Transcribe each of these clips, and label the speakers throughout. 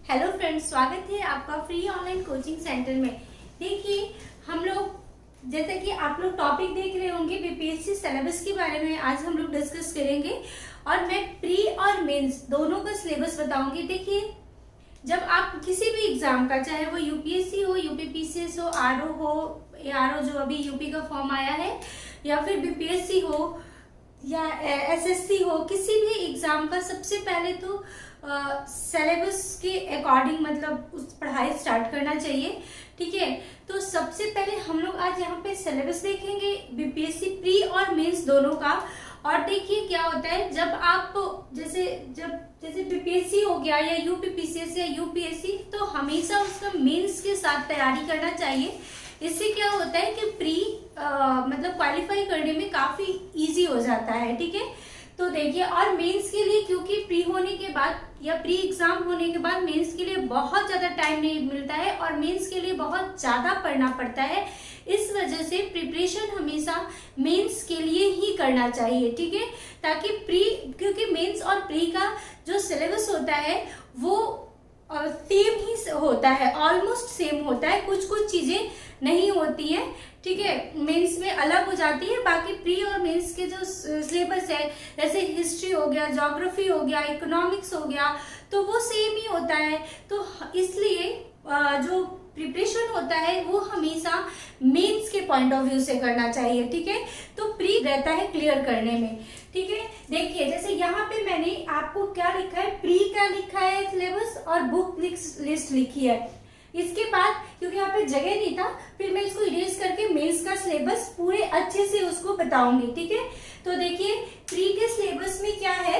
Speaker 1: Hello friends, स्वागत है आपका फ्री ऑनलाइन कोचिंग सेंटर में। देखिए, हम लोग जैसे कि आप लोग टॉपिक देख रहे होंगे बीपीएससी सिलेबस के बारे में आज हम लोग डिस्कस करेंगे और मैं प्री और मेंस दोनों का सिलेबस बताऊंगी। देखिए, जब आप किसी भी एग्जाम का, चाहे वो यूपीएससी हो, यूपीपीसीएस हो, आरओ हो, आरओ जो अभी यूपी का फॉर्म आया है, या फिर बीपीएससी हो या एसएससी हो, किसी भी एग्जाम का सबसे पहले तो सिलेबस के अकॉर्डिंग मतलब उस पढ़ाई स्टार्ट करना चाहिए। ठीक है, तो सबसे पहले हम लोग आज यहाँ पे सिलेबस देखेंगे बीपीएससी प्री और मेंस दोनों का। और देखिए क्या होता है, जब आप जैसे बीपीएससी हो गया या यूपीपीसीएस या यूपीएससी, तो हमेशा उसका मेंस के साथ तैयारी करना चाहिए। इससे क्या होता है कि प्री मतलब क्वालिफाई करने में काफी इजी हो जाता है। ठीक है, तो देखिए, और मेंस के लिए क्योंकि प्री होने के बाद या प्री एग्जाम होने के बाद मेंस के लिए बहुत ज्यादा टाइम नहीं मिलता है और मेंस के लिए बहुत ज्यादा पढ़ना पड़ता है। इस वजह से प्रिपरेशन हमेशा मेंस के लिए ही करना चाहिए। ठीक है, ताकि क्योंकि मेंस और प्री का जो सिलेबस होता है वो सेम ही होता है, ऑलमोस्ट सेम होता है, कुछ कुछ चीजें नहीं होती है। ठीक है, मेंस में अलग हो जाती है। बाकी प्री और मेंस के जो सिलेबस है, जैसे हिस्ट्री हो गया, ज्योग्राफी हो गया, इकोनॉमिक्स हो गया, तो वो सेम ही होता है। तो इसलिए जो प्रिपरेशन होता है वो हमेशा मेंस के पॉइंट ऑफ व्यू से करना चाहिए। ठीक है, तो प्री रहता है क्लियर करने में। ठीक है, देखिए जैसे यहाँ पे मैंने आपको क्या लिखा है, प्री का लिखा है सिलेबस और बुक लिस्ट लिखी है। इसके बाद क्योंकि यहाँ पे जगह नहीं था, फिर मैं इसको इरेज करके मेंस का सिलेबस पूरे अच्छे से उसको बताऊंगी। ठीक है, तो देखिए प्री के सिलेबस में क्या है,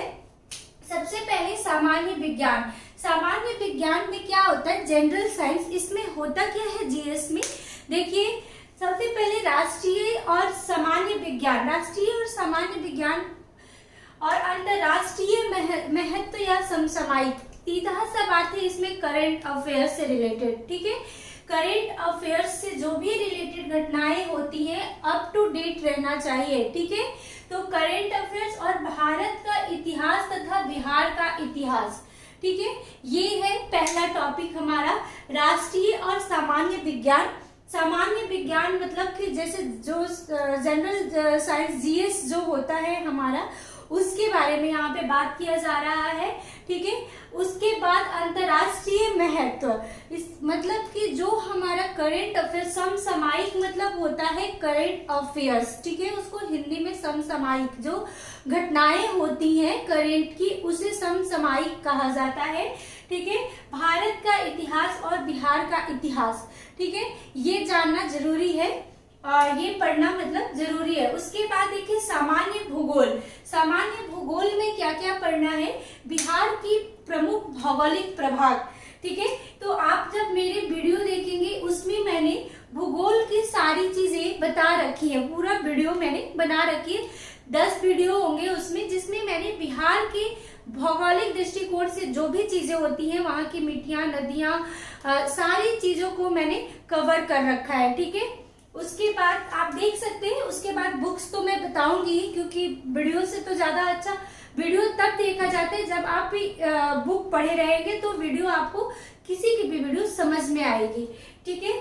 Speaker 1: सबसे पहले सामान्य विज्ञान। सामान्य विज्ञान में क्या होता है, जनरल साइंस। इसमें होता क्या है जीएस में, देखिए सबसे पहले राष्ट्रीय और सामान्य विज्ञान, राष्ट्रीय और सामान्य विज्ञान और अंतरराष्ट्रीय महत्व या समसामयिक, सीधा सा बात है इसमें करंट अफेयर्स से रिलेटेड। ठीक है, करंट अफेयर्स से जो भी रिलेटेड घटनाएं होती हैं अप टू डेट रहना चाहिए। ठीक है, तो करंट अफेयर्स और भारत का इतिहास तथा बिहार का इतिहास। ठीक है, ये है पहला टॉपिक हमारा, राष्ट्रीय और सामान्य विज्ञान। सामान्य विज्ञान मतलब कि जैसे जो जनरल साइंस जीएस जो होता है हमारा, उसके बारे में यहाँ पे बात किया जा रहा है। ठीक है, उसके बाद अंतरराष्ट्रीय महत्व, इस मतलब कि जो हमारा करंट अफेयर्स, समसामयिक मतलब होता है करंट अफेयर्स। ठीक है, उसको हिंदी में समसामयिक, जो घटनाएं होती हैं करंट की, उसे समसामयिक कहा जाता है। ठीक है, भारत का इतिहास और बिहार का इतिहास। ठीक है, ये जानना जरूरी है और ये पढ़ना मतलब जरूरी है। उसके बाद देखिए सामान्य भूगोल। सामान्य भूगोल में क्या क्या पढ़ना है, बिहार की प्रमुख भौगोलिक प्रभाग। ठीक है, तो आप जब मेरे वीडियो देखेंगे उसमें मैंने भूगोल की सारी चीजें बता रखी है, पूरा वीडियो मैंने बना रखी है। 10 वीडियो होंगे उसमें, जिसमें मैंने बिहार के भौगोलिक दृष्टिकोण से जो भी चीजें होती हैं, वहां की मिट्टियां, नदियां, सारी चीजों को मैंने कवर कर रखा है। ठीक है, उसके बाद आप देख सकते हैं, उसके बाद बुक्स तो मैं बताऊंगी क्योंकि वीडियो से तो ज्यादा अच्छा वीडियो तब देखा जाता है जब आप भी बुक पढ़े रहेंगे, तो वीडियो आपको किसी की भी वीडियो समझ में आएगी। ठीक है,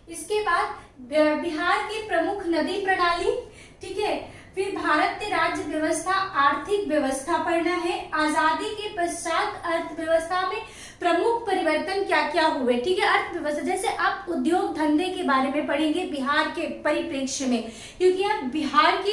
Speaker 1: इसके बाद बिहार की प्रमुख नदी प्रणाली। ठीक है, फिर भारत की राज्य व्यवस्था, आर्थिक व्यवस्था पढ़ना है। आजादी के पश्चात अर्थव्यवस्था में प्रमुख परिवर्तन क्या क्या हुए। ठीक है, अर्थव्यवस्था जैसे आप उद्योग धंधे के बारे में पढ़ेंगे बिहार के परिप्रेक्ष्य में, क्योंकि आप बिहार के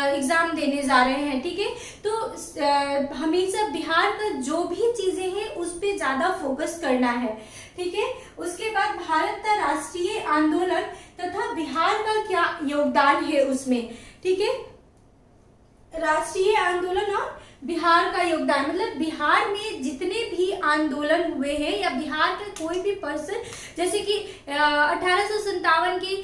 Speaker 1: एग्जाम देने जा रहे हैं। ठीक है, तो हमेशा बिहार का जो भी चीजें हैं उस पर ज्यादा फोकस करना है। ठीक है, उसके बाद भारत का राष्ट्रीय आंदोलन तथा बिहार का क्या योगदान है उसमें। ठीक है, राष्ट्रीय आंदोलन और बिहार का योगदान, मतलब बिहार में जितने भी आंदोलन हुए हैं या बिहार के कोई भी पर्सन, जैसे कि 1857 की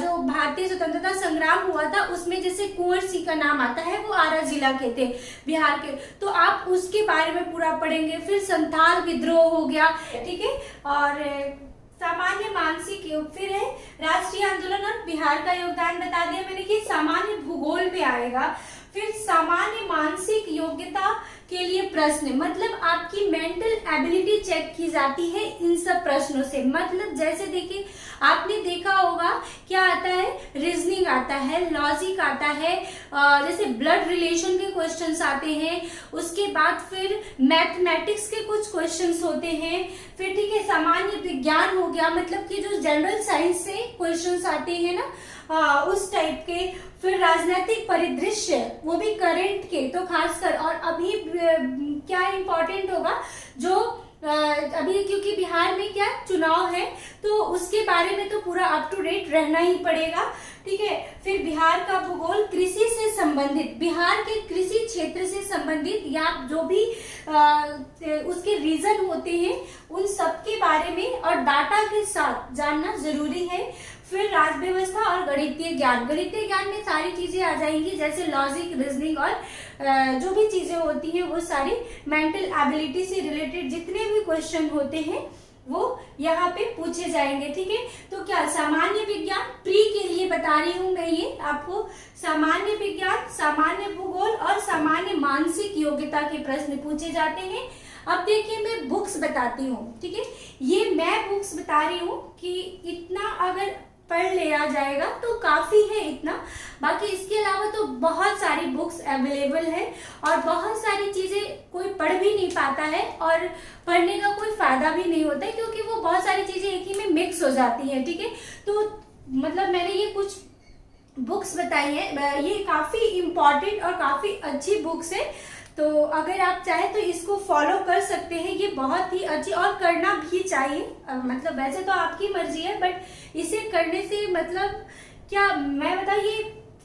Speaker 1: जो भारतीय स्वतंत्रता संग्राम हुआ था, उसमें जैसे कुंवर सिंह का नाम आता है, वो आरा जिला के थे बिहार के, तो आप उसके बारे में पूरा पढ़ेंगे। फिर संथाल विद्रोह हो गया। ठीक है, और सामान्य मानसिक योग, फिर है राष्ट्रीय आंदोलन और बिहार का योगदान बता दिया मैंने कि सामान्य भूगोल में आएगा। फिर सामान्य मानसिक योग्यता के लिए प्रश्न, मतलब आपकी मेंटल एबिलिटी चेक की जाती है इन सब प्रश्नों से। मतलब जैसे देखिए, आपने देखा होगा क्या आता है, रीजनिंग आता है, लॉजिक आता है, जैसे ब्लड रिलेशन के क्वेश्चंस आते हैं, उसके बाद फिर मैथमेटिक्स के कुछ क्वेश्चंस होते हैं, फिर ठीक है सामान्य विज्ञान हो गया, मतलब कि जो जनरल साइंस से क्वेश्चंस आते हैं ना, उस टाइप के, फिर राजनीतिक परिदृश्य वो भी करंट के, तो खासकर, और अभी क्या इम्पोर्टेंट होगा जो अभी क्योंकि बिहार में क्या चुनाव है, तो उसके बारे में तो पूरा अप टू डेट रहना ही पड़ेगा, ठीक है। फिर बिहार का भूगोल, कृषि से संबंधित, बिहार के कृषि क्षेत्र से संबंधित या जो भी उसके रीजन होते हैं उन सब के बारे में और डाटा के साथ जानना जरूरी है। फिर राज्य व्यवस्था और गणितीय ज्ञान, गणितीय ज्ञान में सारी चीजें आ जाएंगी, जैसे लॉजिक, रीजनिंग और जो भी चीजें होती हैं वो सारी मेंटल एबिलिटी से रिलेटेड जितने भी क्वेश्चन होते हैं वो यहाँ पे पूछे जाएंगे, ठीक है। तो क्या सामान्य विज्ञान प्री के लिए बता रही हूँ मैं, ये आपको सामान्य विज्ञान, सामान्य भूगोल और सामान्य मानसिक योग्यता के प्रश्न पूछे जाते हैं। अब देखिए मैं बुक्स बताती हूँ, ठीक है, ये मैं बुक्स बता रही हूँ कि इतना अगर पढ़ लिया जाएगा तो काफी है इतना, बाकी इसके अलावा तो बहुत सारी बुक्स अवेलेबल है और बहुत सारी चीजें कोई पढ़ भी नहीं पाता है और पढ़ने का कोई फायदा भी नहीं होता है, क्योंकि वो बहुत सारी चीजें एक ही में मिक्स हो जाती है, ठीक है। तो मतलब मैंने ये कुछ बुक्स बताई है, ये काफी इम्पोर्टेंट और काफी अच्छी बुक्स है, तो अगर आप चाहे तो इसको फॉलो कर सकते हैं, ये बहुत ही अच्छी, और करना भी चाहिए, मतलब वैसे तो आपकी मर्जी है, बट इसे करने से मतलब क्या मैं बताऊँ, ये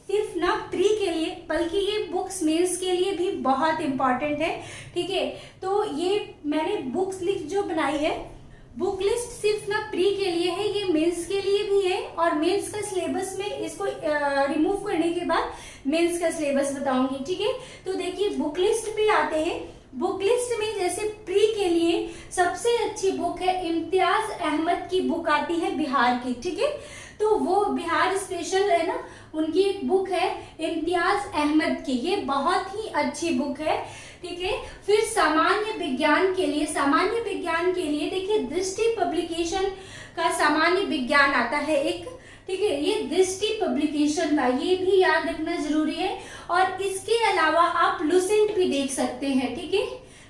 Speaker 1: सिर्फ ना प्री के लिए बल्कि ये बुक्स मेंस के लिए भी बहुत इम्पोर्टेंट है, ठीक है। तो ये मैंने बुक्स लिस्ट जो बनाई है, बुक लिस्ट सिर्फ ना प्री के लिए है, ये मेंस के लिए भी है, और मेंस का सिलेबस में इसको रिमूव करने के बाद मेंस का सिलेबस बताऊंगी, ठीक है। तो देखिए बुक लिस्ट पे आते हैं, बुक लिस्ट में जैसे प्री के लिए सबसे अच्छी बुक है इम्तियाज अहमद की बुक आती है बिहार की, ठीक है। तो वो बिहार स्पेशल है ना, उनकी एक बुक है इम्तियाज अहमद की, ये बहुत ही अच्छी बुक है, ठीक है। फिर सामान्य विज्ञान के लिए, सामान्य विज्ञान के लिए देखिए दृष्टि पब्लिकेशन का सामान्य विज्ञान आता है एक, ठीक है, ये दृष्टि पब्लिकेशन का, ये भी याद रखना जरूरी है। और इसके अलावा आप लुसेंट भी देख सकते हैं, ठीक है,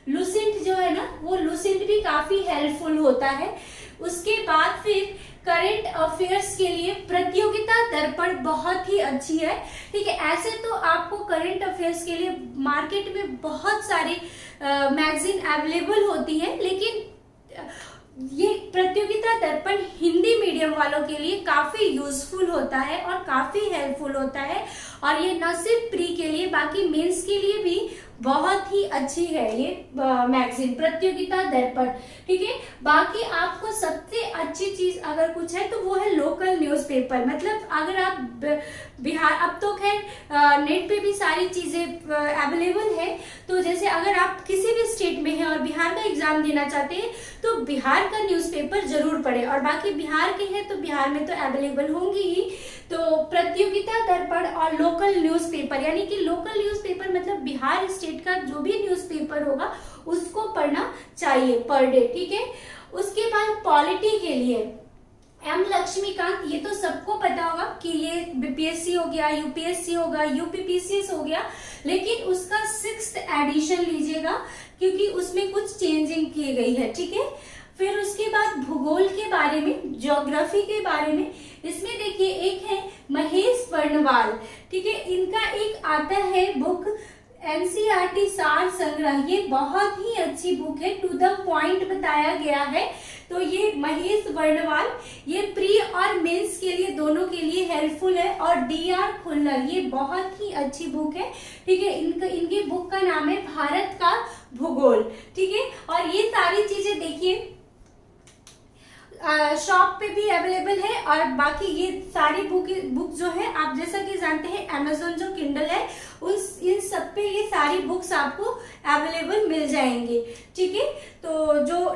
Speaker 1: लुसेंट जो है ना, वो लुसेंट भी काफी हेल्पफुल होता है। उसके बाद फिर करंट अफेयर्स के लिए प्रतियोगिता दर्पण बहुत ही अच्छी है, ठीक है। ऐसे तो आपको करंट अफेयर्स के लिए मार्केट में बहुत सारी मैगजीन अवेलेबल होती है, लेकिन ये प्रतियोगिता दर्पण हिंदी मीडियम वालों के लिए काफी यूजफुल होता है और काफी हेल्पफुल होता है, और ये न सिर्फ प्री के लिए बाकी मेंस के लिए भी बहुत ही अच्छी है ये मैगजीन प्रतियोगिता दर्पण, ठीक है। बाकी आपको सबसे अच्छी चीज अगर कुछ है तो वो है लोकल न्यूज़पेपर, मतलब अगर आप बिहार, अब तो खैर नेट पे भी सारी चीजें अवेलेबल है, तो जैसे अगर आप किसी भी स्टेट में हैं और बिहार का एग्जाम देना चाहते हैं तो बिहार का न्यूज़पेपर जरूर पढ़े, और बाकी बिहार के हैं तो बिहार में तो अवेलेबल होंगी ही। तो प्रतियोगिता दर्पण और लोकल न्यूज़पेपर, यानी कि लोकल न्यूज़पेपर मतलब बिहार स्टेट का जो भी न्यूज़पेपर होगा उसको पढ़ना चाहिए पर डे, ठीक है। उसके बाद पॉलिटी के लिए एम लक्ष्मीकांत, ये तो सबको पता होगा कि ये बीपीएससी हो गया, यूपीएससी होगा, यूपीपीसीएस हो गया, लेकिन उसका 6th एडिशन लीजिएगा क्योंकि उसमें कुछ चेंजिंग की गई है, ठीक है। फिर उसके बाद भूगोल के बारे में, ज्योग्राफी के बारे में, इसमें देखिए एक है महेश वर्णवाल, ठीक है, इनका एक आता है बुक एनसीईआरटी सार संग्रह, ये बहुत ही अच्छी बुक है, टू द पॉइंट बताया गया है। तो ये महेश वर्णवाल, ये प्री और मेंस के लिए दोनों के लिए हेल्पफुल है। और डीआर खुल्लर, ये बहुत ही अच्छी बुक है, ठीक है, इनकी बुक का नाम है भारत का भूगोल, ठीक है। और ये सारी चीजें देखिए शॉप पे भी अवेलेबल है, और बाकी ये सारी बुक जो है आप जैसा कि जानते हैं अमेज़न जो किंडल है इन सब पे ये सारी बुक्स आपको अवेलेबल मिल जाएंगी, ठीक है। तो जो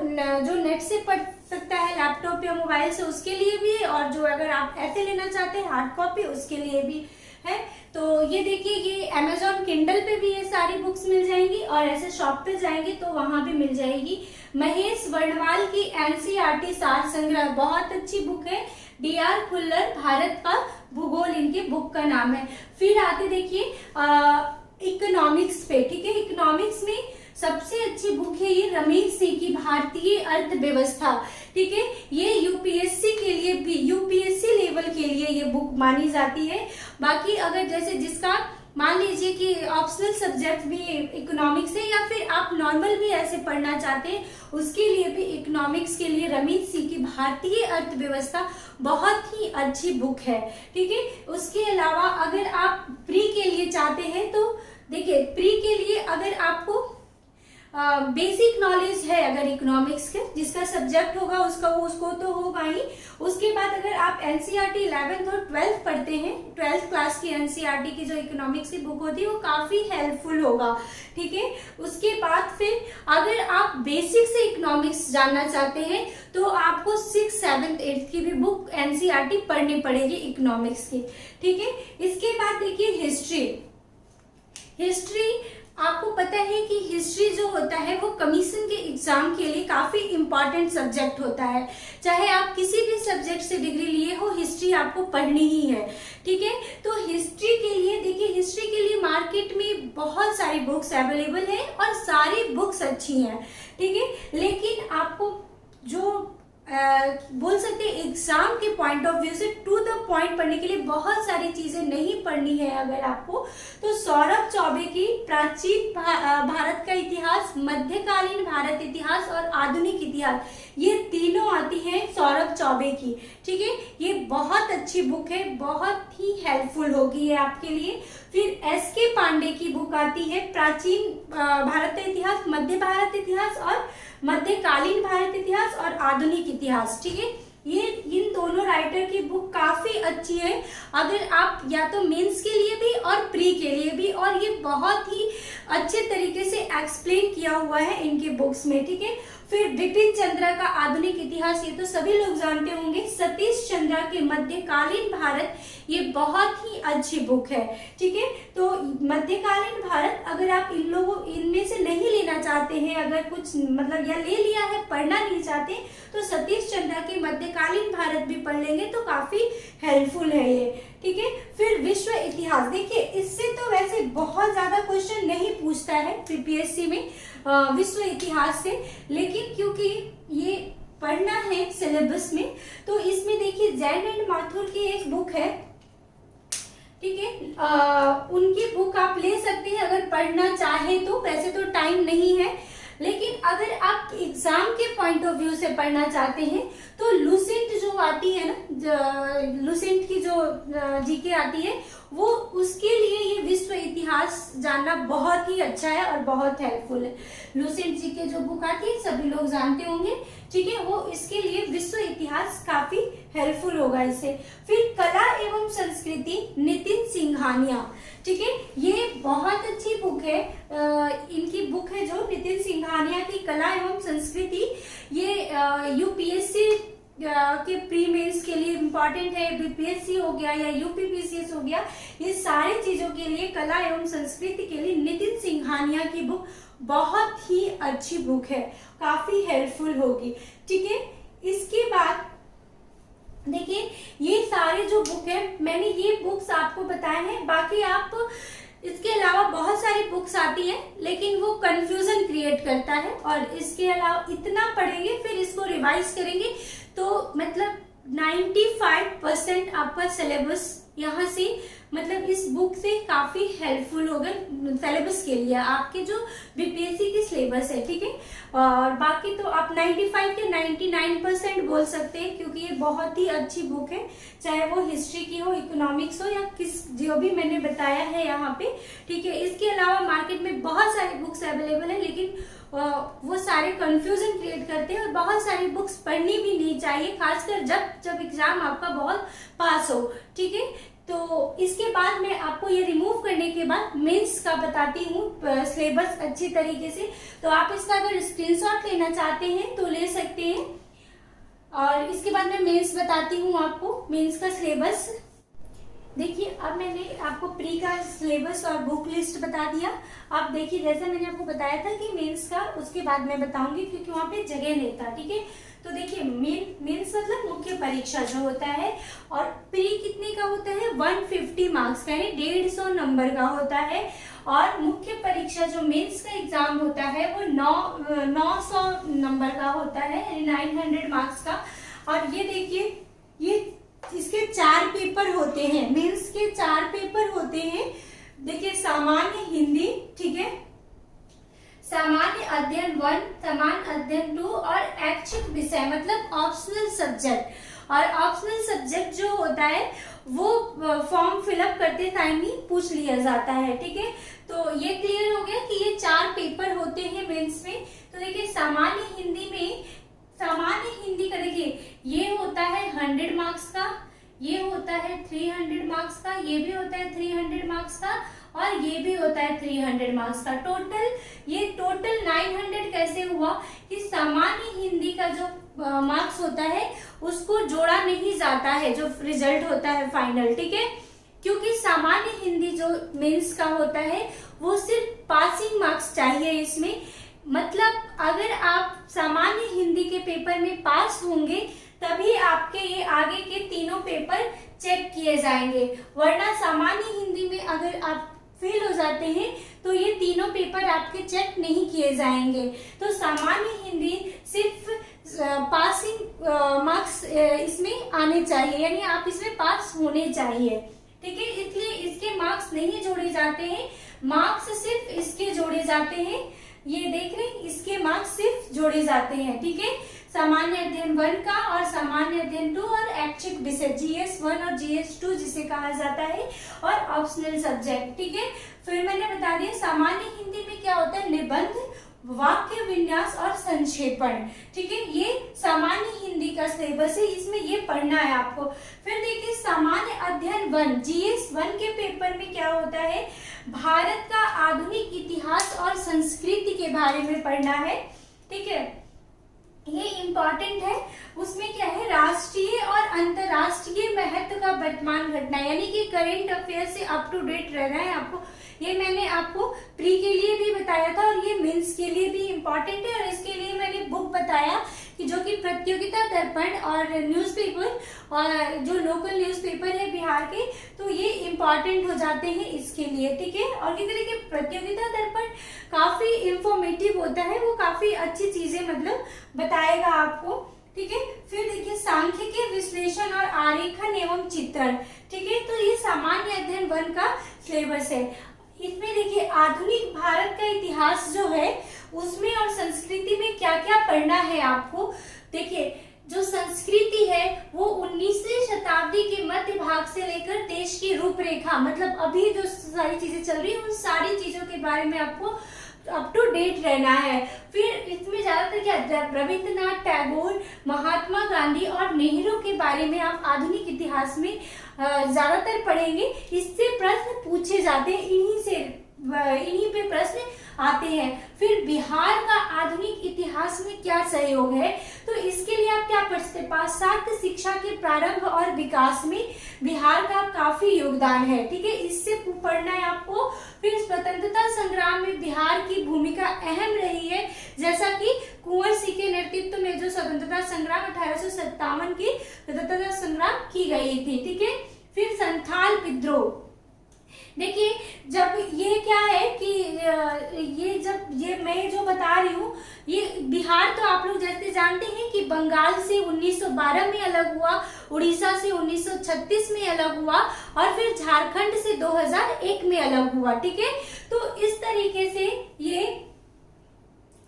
Speaker 1: नेट से पढ़ सकता है लैपटॉप या मोबाइल से उसके लिए भी है, और जो अगर आप ऐसे लेना चाहते हैं हार्ड कॉपी उसके लिए भी है। तो ये देखिए, ये अमेजॉन किंडल पे भी ये सारी बुक्स मिल जाएंगी, और ऐसे शॉप पे जाएंगे तो वहां भी मिल जाएगी। महेश वर्णवाल की एनसीईआरटी सार संग्रह, बहुत अच्छी बुक है। डीआर खुल्लर, भारत का भूगोल इनके बुक का नाम है। फिर आते देखिए इकोनॉमिक्स पे, ठीक है। इकोनॉमिक्स में सबसे अच्छी बुक है ये रमेश सिंह की भारतीय अर्थव्यवस्था, ठीक है। ये यूपीएससी के लिए भी, यूपीएससी लेवल के लिए ये बुक मानी जाती है। बाकी अगर जैसे जिसका मान लीजिए कि ऑप्शनल सब्जेक्ट भी इकोनॉमिक्स है, या फिर आप नॉर्मल भी ऐसे पढ़ना चाहते हैं, उसके लिए भी इकोनॉमिक्स के लिए रमेश सिंह की भारतीय अर्थव्यवस्था बहुत ही अच्छी बुक है, ठीक है। उसके अलावा अगर आप प्री के लिए चाहते हैं तो देखिए, प्री के लिए अगर आपको बेसिक नॉलेज है अगर इकोनॉमिक्स के, जिसका सब्जेक्ट होगा उसको तो होगा ही। उसके बाद अगर आप एनसीईआरटी 11th और 12th पढ़ते हैं, 12th क्लास की एनसीईआरटी की जो इकोनॉमिक्स की बुक होती है वो काफी हेल्पफुल होगा, ठीक है। उसके बाद फिर अगर आप बेसिक से इकोनॉमिक्स जानना चाहते हैं तो आपको 6th, 7th, 8th की भी बुक एनसीईआरटी पढ़नी पड़ेगी इकोनॉमिक्स की, ठीक है। इसके बाद देखिए हिस्ट्री आपको पता है कि हिस्ट्री जो होता है वो कमीशन के एग्जाम के लिए काफी इंपॉर्टेंट सब्जेक्ट होता है। चाहे आप किसी भी सब्जेक्ट से डिग्री लिए हो, हिस्ट्री आपको पढ़नी ही है, ठीक है। तो हिस्ट्री के लिए देखिए, हिस्ट्री के लिए मार्केट में बहुत सारी बुक्स अवेलेबल है और सारी बुक्स अच्छी हैं, ठीक है। लेकिन आपको जो बोल सकते हैं एग्जाम के पॉइंट ऑफ व्यू से टू द पॉइंट पढ़ने के लिए बहुत सारी चीजें नहीं पढ़नी है अगर आपको, तो सौरभ चौबे की प्राचीन भारत का इतिहास, मध्यकालीन भारत इतिहास और आधुनिक इतिहास, ये तीनों आती हैं सौरभ चौबे की, ठीक है। ये बहुत अच्छी बुक है, बहुत ही हेल्पफुल होगी ये आपके लिए। फिर एसके पांडे की बुक आती है प्राचीन भारत का इतिहास, मध्य भारत इतिहास और मध्यकालीन भारत इतिहास और आधुनिक इतिहास, ठीक है। ये इन दोनों राइटर की बुक काफी अच्छी है अगर आप या तो मेंस के लिए भी और प्री के लिए भी, और ये बहुत ही अच्छे तरीके से एक्सप्लेन किया हुआ है इनके बुक्स में, ठीक है। फिर बिपिन चंद्रा का आधुनिक इतिहास, ये तो सभी लोग जानते होंगे। सतीश चंद्रा के मध्यकालीन भारत, ये बहुत ही अच्छी बुक है, ठीक है। तो मध्यकालीन भारत अगर आप इनमें से नहीं लेना चाहते हैं, अगर कुछ मतलब या ले लिया है पढ़ना नहीं चाहते, तो सतीश चंद्रा के मध्यकालीन भारत भी पढ़ लेंगे तो काफी हेल्पफुल है ये, ठीक है। फिर विश्व इतिहास, देखिए इससे तो वैसे बहुत ज्यादा क्वेश्चन नहीं पूछता है पीपीएससी में विश्व इतिहास से, लेकिन क्योंकि ये पढ़ना है सिलेबस में, तो इसमें देखिए जैन एंड माथुर की एक बुक है, ठीक है। उनकी बुक आप ले सकते हैं अगर पढ़ना चाहे तो, वैसे तो टाइम नहीं है, लेकिन अगर आप एग्जाम के पॉइंट ऑफ व्यू से पढ़ना चाहते हैं तो लुसेंट जो आती है ना, लुसेंट की जो जीके आती है, वो उसके लिए ये विश्व इतिहास जानना बहुत ही अच्छा है और बहुत हेल्पफुल है। लुसेंट जी के जो बुक आती है सभी लोग जानते होंगे, ठीक है। वो इसके लिए विश्व इतिहास काफी हेल्पफुल होगा इससे। फिर कला एवं संस्कृति, नितिन सिंघानिया, ठीक है। ये बहुत अच्छी बुक है, इनकी बुक है जो नितिन सिंघानिया की कला एवं संस्कृति, ये यूपीएससी के प्री मेंस के लिए इम्पोर्टेंट है। बीपीएससी हो गया या यूपीपीसीएस हो गया, ये सारी चीजों के लिए कला एवं संस्कृति के लिए नितिन सिंघानिया की बुक बहुत ही अच्छी बुक है, काफी हेल्पफुल होगी, ठीक है। इसके बाद देखिए ये सारे जो बुक है, मैंने ये बुक्स आपको बताए हैं। बाकी आप इसके अलावा बहुत सारी बुक्स आती हैं, लेकिन वो कंफ्यूजन क्रिएट करता है, और इसके अलावा इतना पढ़ेंगे फिर इसको रिवाइज करेंगे तो मतलब 95% आपका सिलेबस यहाँ से मतलब इस बुक से काफी हेल्पफुल होगा सिलेबस के लिए, आपके जो बीपीएससी की सिलेबस है, ठीक है। और बाकी तो आप 95 के 99% बोल सकते हैं, क्योंकि ये बहुत ही अच्छी बुक है, चाहे वो हिस्ट्री की हो, इकोनॉमिक्स हो, या किस जो भी मैंने बताया है यहाँ पे, ठीक है। इसके अलावा मार्केट में बहुत सारी बुक्स अवेलेबल है, लेकिन वो सारे कंफ्यूजन क्रिएट करते हैं, और बहुत सारी बुक्स पढ़नी भी नहीं चाहिए, खासकर जब एग्जाम आपका बहुत पास हो, ठीक है। तो इसके बाद मैं आपको ये रिमूव करने के बाद मेंस का बताती हूँ सिलेबस अच्छी तरीके से। तो आप इसका अगर स्क्रीनशॉट लेना चाहते हैं तो ले सकते हैं, और इसके बाद मैं मेंस बताती हूँ आपको, मेंस का सिलेबस। देखिए अब मैंने आपको प्री का सिलेबस और बुक लिस्ट बता दिया। अब देखिए जैसे मैंने आपको बताया था कि मेंस का उसके बाद मैं बताऊंगी क्योंकि वहाँ पे जगह नहीं था, ठीक है। तो देखिए मेंस मतलब मुख्य परीक्षा जो होता है, और प्री कितने का होता है 150 मार्क्स का, यानी 150 नंबर का होता है। और मुख्य परीक्षा जो मेंस का एग्जाम होता है वो 900 नंबर का होता है, यानी 900 मार्क्स का। और ये देखिए ये इसके 4 पेपर होते हैं, मेंस के 4 पेपर होते हैं। देखिए सामान्य हिंदी, ठीक है, सामान्य अध्ययन 1, सामान्य अध्ययन 2 और ऐच्छिक विषय मतलब ऑप्शनल सब्जेक्ट। और ऑप्शनल सब्जेक्ट जो होता है वो फॉर्म फिलअप करते टाइम ही पूछ लिया जाता है, ठीक है। तो ये क्लियर हो गया कि ये 4 पेपर होते हैं मेंस में। तो देखिए सामान्य हिंदी में, सामान्य हिंदी का देखिए ये होता है 100 मार्क्स का, ये होता है 300 मार्क्स का, ये भी होता है 300 मार्क्स का, और ये भी होता है 300 मार्क्स का। टोटल 900 कैसे हुआ कि सामान्य हिंदी का जो मार्क्स होता है उसको जोड़ा नहीं जाता है, जो रिजल्ट होता है फाइनल, ठीक है। क्योंकि सामान्य हिंदी जो मेंस का होता है वो सिर्फ पासिंग मार्क्स चाहिए इसमें। मतलब अगर आप सामान्य हिंदी के पेपर में पास होंगे तभी आपके ये आगे के तीनों पेपर चेक किए जाएंगे, वरना सामान्य हिंदी में अगर आप फेल हो जाते हैं तो ये तीनों पेपर आपके चेक नहीं किए जाएंगे। तो सामान्य हिंदी सिर्फ पासिंग मार्क्स इसमें आने चाहिए, यानी आप इसमें पास होने चाहिए, ठीक है। इसलिए इसके मार्क्स नहीं जोड़े जाते हैं, मार्क्स सिर्फ इसके जोड़े जाते हैं। ये देख रहे हैं, इसके मार्क्स सिर्फ जोड़े जाते हैं, ठीक है। सामान्य अध्ययन 1 का और सामान्य अध्ययन 2 और ऐच्छिक विषय GS 1 और GS 2 जिसे कहा जाता है, और ऑप्शनल सब्जेक्ट, ठीक है। फिर मैंने बता दिया सामान्य हिंदी में क्या होता है, निबंध, वाक्य विन्यास और संक्षेपण, ठीक है। ये सामान्य हिंदी का सिलेबस है, इसमें ये पढ़ना है आपको। फिर देखिए सामान्य अध्ययन 1 GS 1 के पेपर में क्या होता है, भारत का आधुनिक इतिहास और संस्कृति के बारे में पढ़ना है, ठीक है। ये इम्पोर्टेंट है। उसमें क्या है, राष्ट्रीय और अंतर्राष्ट्रीय महत्व का वर्तमान घटना, यानी कि करेंट अफेयर से अप टू डेट रहना है आपको। ये मैंने आपको प्री के लिए भी बताया था और ये मेंस के लिए भी इम्पोर्टेंट है। और इसके लिए मैंने बुक बताया कि जो कि प्रतियोगिता दर्पण और न्यूज़पेपर और जो लोकल न्यूज़पेपर है बिहार के, तो ये इम्पोर्टेंट हो जाते हैं इसके लिए, ठीक है। और ये देखिए प्रतियोगिता दर्पण काफी इंफॉर्मेटिव होता है, वो काफी अच्छी चीजें मतलब बताएगा आपको, ठीक है। फिर देखिए सांख्यिकी विश्लेषण और आरेखन एवं चित्रण, ठीक है। तो ये सामान्य अध्ययन 1 का सिलेबस है। इसमें देखिए आधुनिक भारत का इतिहास जो है उसमें और संस्कृति में क्या क्या पढ़ना है आपको। देखिए जो संस्कृति है वो 19वीं शताब्दी के मध्य भाग से लेकर देश की रूपरेखा, मतलब अभी जो सारी चीजें चल रही है उन सारी चीजों के बारे में आपको अप टू डेट रहना है। फिर इसमें ज्यादातर क्या, रविंद्रनाथ टैगोर, महात्मा गांधी और नेहरू के बारे में आप आधुनिक इतिहास में ज्यादातर पढ़ेंगे। इससे प्रश्न पूछे जाते हैं, इन्हीं पे प्रश्न आते हैं। फिर बिहार का आधुनिक इतिहास में क्या सहयोग है, तो इसके लिए आप क्या पढ़ सकते हैं, पाश्चात्य शिक्षा के प्रारंभ और विकास में बिहार का काफी योगदान है, ठीक है। इससे पढ़ना है आपको। फिर स्वतंत्रता संग्राम में बिहार की भूमिका अहम रही है, जैसा कि कुंवर सिंह के नेतृत्व में जो स्वतंत्रता संग्राम 1857 की स्वतंत्रता संग्राम की गई थी, ठीक है। फिर संथाल विद्रोह, देखिए जब ये क्या है कि ये मैं जो बता रही हूँ, ये बिहार तो आप लोग जैसे जानते हैं कि बंगाल से 1912 में अलग हुआ, उड़ीसा से 1936 में अलग हुआ और फिर झारखंड से 2001 में अलग हुआ, ठीक है। तो इस तरीके से ये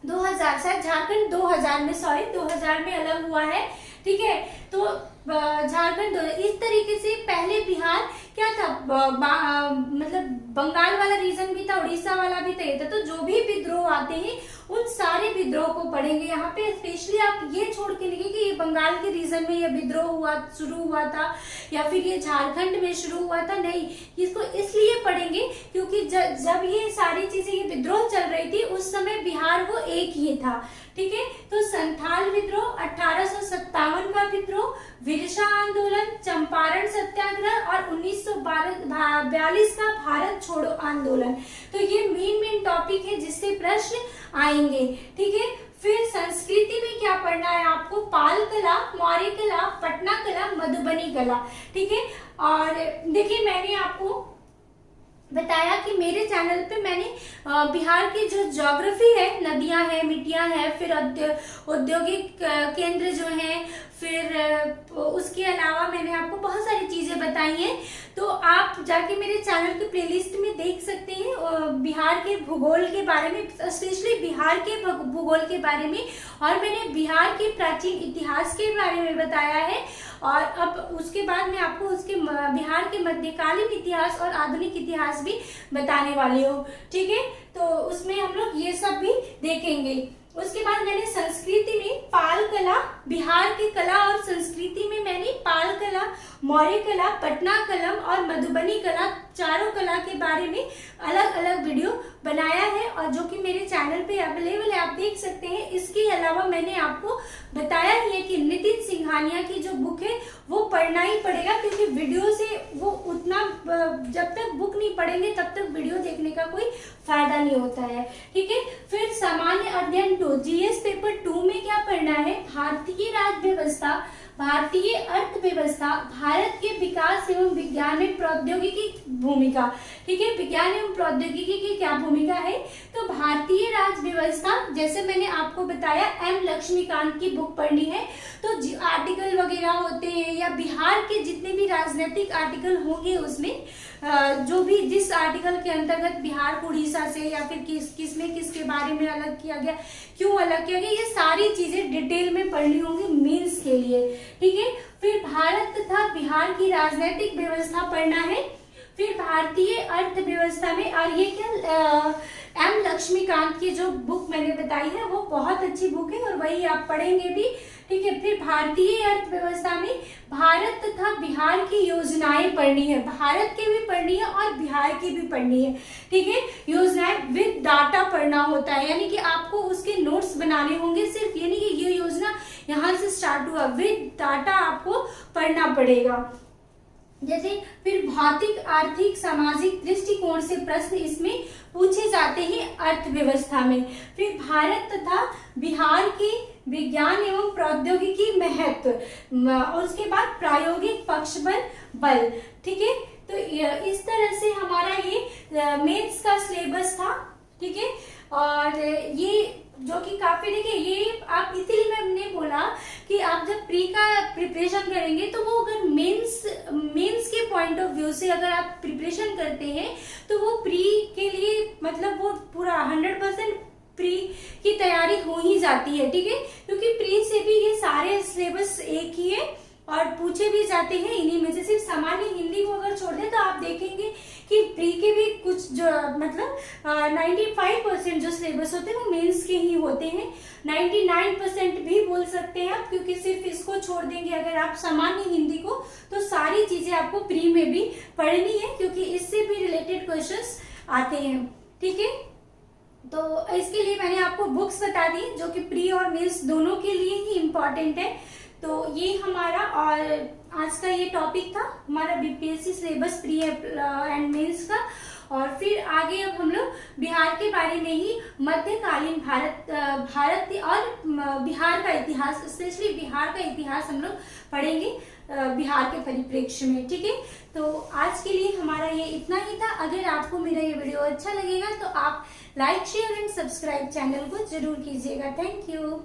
Speaker 1: 2000 शायद झारखंड 2000 में अलग हुआ है, ठीक है। तो झारखंड इस तरीके से पहले बिहार क्या था, मतलब बंगाल वाला रीजन भी था, उड़ीसा वाला भी था। तो जो भी विद्रोह आते हैं उन सारे विद्रोह को पढ़ेंगे यहाँ पे। स्पेशली आप ये छोड़ के लिखिए कि ये बंगाल के रीजन में ये विद्रोह शुरू हुआ था या फिर ये झारखंड में शुरू हुआ था, नहीं, इसको इसलिए पढ़ेंगे क्योंकि जब ये सारी चीजें, ये विद्रोह चल रही थी उस समय बिहार वो एक ही था, ठीक है। तो संथाल विद्रोह, 1857 का विद्रोह, विरसा आंदोलन, चंपारण सत्याग्रह सत्याग्रह और 1942 का भारत छोड़ो आंदोलन। तो ये मेन टॉपिक है जिससे प्रश्न आएंगे, ठीक है। फिर संस्कृति में क्या पढ़ना है आपको, पाल कला, मौर्य कला, पटना कला, मधुबनी कला, ठीक है। और देखिए मैंने आपको बताया कि मेरे चैनल पे मैंने बिहार की जो ज्योग्राफी है, नदियां हैं, मिट्टियां हैं, फिर औद्योगिक केंद्र जो हैं, फिर उसके अलावा मैंने आपको बहुत सारी चीजें बताई हैं। तो आप जाके मेरे चैनल के प्लेलिस्ट में देख सकते हैं बिहार के भूगोल के बारे में, स्पेशली बिहार के भूगोल के बारे में, और मैंने बिहार के प्राचीन इतिहास के बारे में बताया है। और अब उसके बाद मैं आपको उसके बिहार के मध्यकालीन इतिहास और आधुनिक इतिहास भी बताने वाली हूँ, ठीक है। तो उसमें हम लोग ये सब भी देखेंगे। उसके बाद मैंने संस्कृति में पाल कला, बिहार की कला और संस्कृति में मैंने पाल कला, मौर्य कला, पटना कला और मधुबनी कला, चारों कला के बारे में अलग अलग वीडियो बनाया है, और जो कि मेरे चैनल पे अवेलेबल है, आप देख सकते हैं। इसके अलावा मैंने आपको बताया ही है कि नितिन सिंघानिया की जो बुक है वो पढ़ना ही पड़ेगा, क्योंकि वीडियो से वो उतना, जब तक बुक नहीं पढ़ेंगे तब तक वीडियो देखने का कोई फायदा नहीं होता है, ठीक है। फिर सामान्य अध्ययन 2, जीएस पेपर 2 में क्या पढ़ना है, भारतीय राज्य व्यवस्था, भारतीय अर्थव्यवस्था, भारत के विकास एवं विज्ञान में प्रौद्योगिकी भूमिका, ठीक है। विज्ञान एवं प्रौद्योगिकी की क्या भूमिका है, तो भारतीय राज्य व्यवस्था, जैसे मैंने आपको बताया एम लक्ष्मीकांत की बुक पढ़नी है, तो आर्टिकल वगैरह होते हैं या बिहार के जितने भी राजनीतिक आर्टिकल होंगे उसमें जो भी जिस आर्टिकल के अंतर्गत बिहार को उड़ीसा से या फिर किसमें किसके बारे में अलग किया गया, क्यों अलग किया गया, ये सारी चीजें डिटेल में पढ़नी होंगी मेंस के लिए, ठीक है। फिर भारत तथा बिहार की राजनीतिक व्यवस्था पढ़ना है। फिर भारतीय अर्थव्यवस्था में, और ये क्या एम लक्ष्मीकांत की जो बुक मैंने बताई है वो बहुत अच्छी बुक है और वही आप पढ़ेंगे भी, ठीक है। फिर भारतीय अर्थव्यवस्था में भारत तथा बिहार की योजनाएं पढ़नी है, भारत की भी पढ़नी है और बिहार की भी पढ़नी है, ठीक है। योजनाएं विद डाटा पढ़ना होता है, यानी कि आपको उसके नोट्स बनाने होंगे, सिर्फ ये नहीं कि ये योजना यहाँ से स्टार्ट हुआ, विद डाटा आपको पढ़ना पड़ेगा। जैसे फिर भौतिक, आर्थिक, सामाजिक दृष्टिकोण से प्रश्न इसमें पूछे जाते हैं अर्थव्यवस्था में। फिर भारत तथा बिहार के विज्ञान एवं प्रौद्योगिकी महत्व, और उसके बाद प्रायोगिक पक्ष बल, ठीक है। तो इस तरह से हमारा ये मेंस का सिलेबस था, ठीक है। और ये जो कि काफी, देखिए ये आप, इसीलिए मैंने बोला कि आप जब प्री का प्रिपरेशन करेंगे तो वो अगर मेंस के पॉइंट ऑफ व्यू से अगर आप प्रिपरेशन करते हैं तो वो प्री के लिए मतलब वो पूरा 100% प्री की तैयारी हो ही जाती है, ठीक है। क्योंकि प्री से भी ये सारे सिलेबस एक ही है और पूछे भी जाते हैं इन्हीं में से। सिर्फ सामान्य हिंदी को अगर छोड़ दे तो आप देखेंगे कि प्री के भी कुछ जो मतलब 95% जो सिलेबस होते हैं वो मेंस के ही होते हैं, 99% भी बोल सकते हैं आप, क्योंकि सिर्फ इसको छोड़ देंगे अगर आप सामान्य हिंदी को, तो सारी चीजें आपको प्री में भी पढ़नी है, क्योंकि इससे भी रिलेटेड क्वेश्चंस आते हैं, ठीक है। तो इसके लिए मैंने आपको बुक्स बता दी जो कि प्री और मेंस दोनों के लिए ही इम्पोर्टेंट है। तो ये हमारा और आज का ये टॉपिक था हमारा BPSC syllabus pre and mains का। और फिर आगे अब हम लोग बिहार के बारे में ही मध्यकालीन भारत और बिहार का इतिहास, स्पेशली बिहार का इतिहास हम लोग पढ़ेंगे बिहार के परिप्रेक्ष्य में, ठीक है। तो आज के लिए हमारा ये इतना ही था। अगर आपको मेरा ये वीडियो अच्छा लगेगा तो आप like, share and subscribe channel को जरूर कीजिएगा। Thank you.